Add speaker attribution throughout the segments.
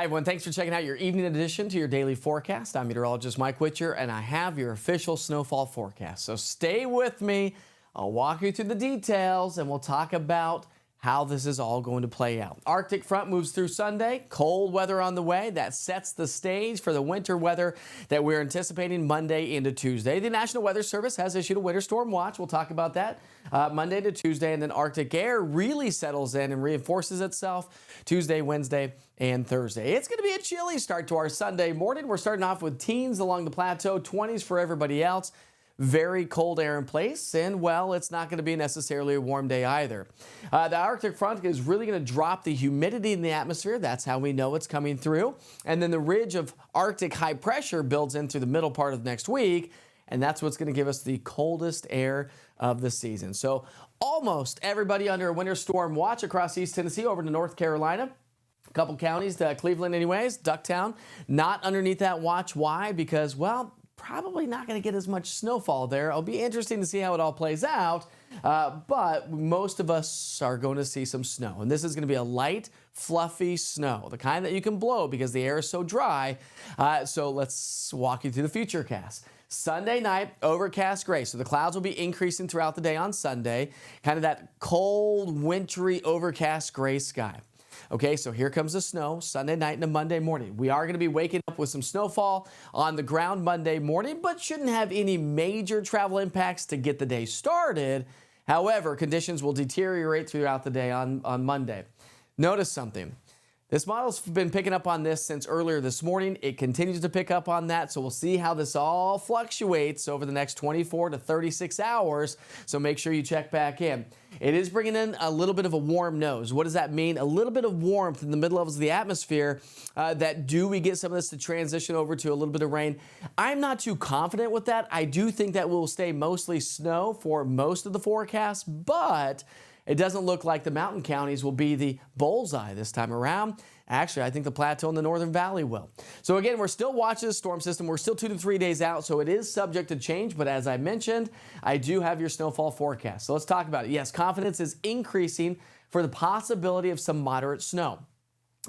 Speaker 1: Hi, everyone. Thanks for checking out your evening edition to your daily forecast. I'm meteorologist Mike Witcher, and I have your official snowfall forecast. So stay with me. I'll walk you through the details, and we'll talk about how this is all going to play out. Arctic front moves through Sunday. Cold weather on the way. That sets the stage for the winter weather that we're anticipating Monday into Tuesday. The National Weather Service has issued a winter storm watch. We'll talk about that Monday to Tuesday, and then Arctic air really settles in and reinforces itself Tuesday, Wednesday, and Thursday. It's going to be a chilly start to our Sunday morning. We're starting off with teens along the plateau, 20s for everybody else. Very cold air in place, and well, it's not going to be necessarily a warm day either. The Arctic front is really going to drop the humidity in the atmosphere. That's how we know it's coming through. And then the ridge of Arctic high pressure builds in through the middle part of next week, and that's what's going to give us the coldest air of the season. So almost everybody under a winter storm watch across East Tennessee over to North Carolina. A couple counties, Cleveland anyways, Ducktown, not underneath that watch. Why? Because, well, probably not going to get as much snowfall there. It'll be interesting to see how it all plays out, but most of us are going to see some snow. And this is going to be a light, fluffy snow, the kind that you can blow because the air is so dry. So let's walk you through the futurecast. Sunday night, overcast gray. So the clouds will be increasing throughout the day on Sunday, kind of that cold, wintry, overcast gray sky. Okay, so here comes the snow Sunday night and a Monday morning. We are going to be waking up with some snowfall on the ground Monday morning, but shouldn't have any major travel impacts to get the day started. However, conditions will deteriorate throughout the day on Monday. Notice something. This model's been picking up on this since earlier this morning. It continues to pick up on that, so we'll see how this all fluctuates over the next 24 to 36 hours, so make sure you check back in. It is bringing in a little bit of a warm nose. What does that mean? A little bit of warmth in the mid levels of the atmosphere. Do we get some of this to transition over to a little bit of rain? I'm not too confident with that. I do think that will stay mostly snow for most of the forecast, but it doesn't look like the mountain counties will be the bullseye this time around. Actually, I think the plateau in the Northern Valley will. So again, we're still watching the storm system. We're still 2 to 3 days out, so it is subject to change. But as I mentioned, I do have your snowfall forecast. So let's talk about it. Yes, confidence is increasing for the possibility of some moderate snow.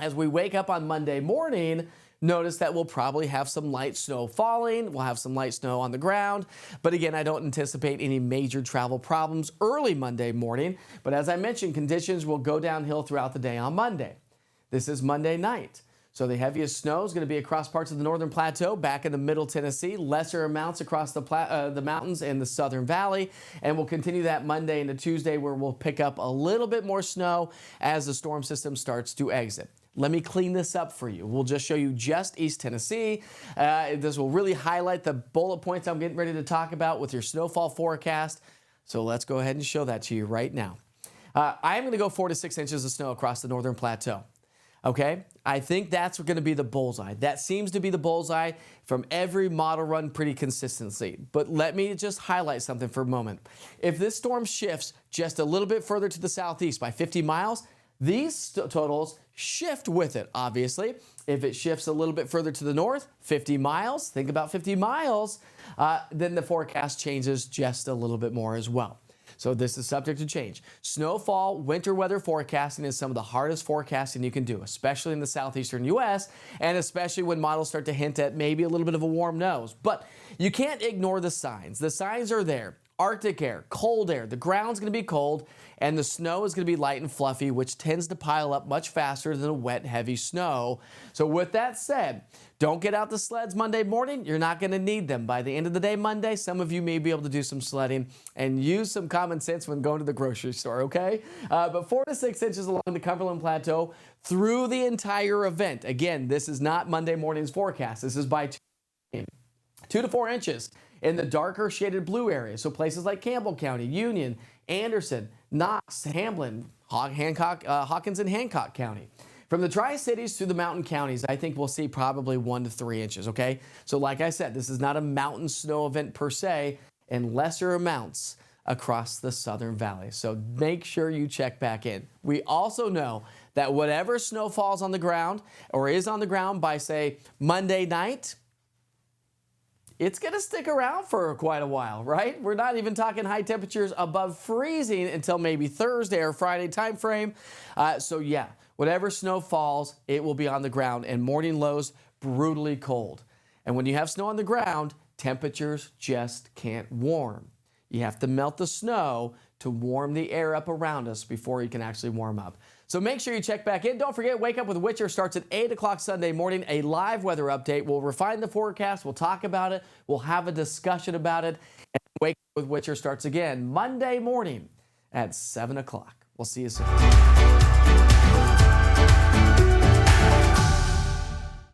Speaker 1: As we wake up on Monday morning, notice that we'll probably have some light snow falling. We'll have some light snow on the ground. But again, I don't anticipate any major travel problems early Monday morning. But as I mentioned, conditions will go downhill throughout the day on Monday. This is Monday night. So the heaviest snow is going to be across parts of the northern plateau, back in the middle Tennessee, lesser amounts across the mountains and the southern valley. And we'll continue that Monday into Tuesday, where we'll pick up a little bit more snow as the storm system starts to exit. Let me clean this up for you. We'll just show you just East Tennessee. This will really highlight the bullet points I'm getting ready to talk about with your snowfall forecast. So let's go ahead and show that to you right now. I am going to go 4 to 6 inches of snow across the northern plateau. Okay, I think that's going to be the bullseye. That seems to be the bullseye from every model run pretty consistently. But let me just highlight something for a moment. If this storm shifts just a little bit further to the southeast by 50 miles, these totals shift with it, obviously. If it shifts a little bit further to the north, 50 miles, think about 50 miles, then the forecast changes just a little bit more as well. So this is subject to change. Snowfall, winter weather forecasting is some of the hardest forecasting you can do, especially in the southeastern U.S., and especially when models start to hint at maybe a little bit of a warm nose. But you can't ignore the signs. The signs are there. Arctic air, cold air, the ground's going to be cold, and the snow is going to be light and fluffy, which tends to pile up much faster than a wet, heavy snow. So with that said, don't get out the sleds Monday morning. You're not going to need them. By the end of the day Monday, some of you may be able to do some sledding and use some common sense when going to the grocery store, okay? But 4 to 6 inches along the Cumberland Plateau through the entire event. Again, this is not Monday morning's forecast. This is by 2 to 4 inches in the darker shaded blue areas. So places like Campbell County, Union, Anderson, Knox, Hamlin, Hawkins, and Hancock County. From the Tri-Cities to the mountain counties, I think we'll see probably 1 to 3 inches, okay? So like I said, this is not a mountain snow event per se, and lesser amounts across the southern valley. So make sure you check back in. We also know that whatever snow falls on the ground or is on the ground by, say, Monday night, it's going to stick around for quite a while, right? We're not even talking high temperatures above freezing until maybe Thursday or Friday time frame. So yeah, Whatever snow falls, it will be on the ground, and morning lows brutally cold. And when you have snow on the ground, temperatures just can't warm. You have to melt the snow to warm the air up around us before you can actually warm up. So make sure you check back in. Don't forget, Wake Up with Witcher starts at 8 o'clock Sunday morning, a live weather update. We'll refine the forecast. We'll talk about it. We'll have a discussion about it. And Wake Up with Witcher starts again Monday morning at 7 o'clock. We'll see you soon.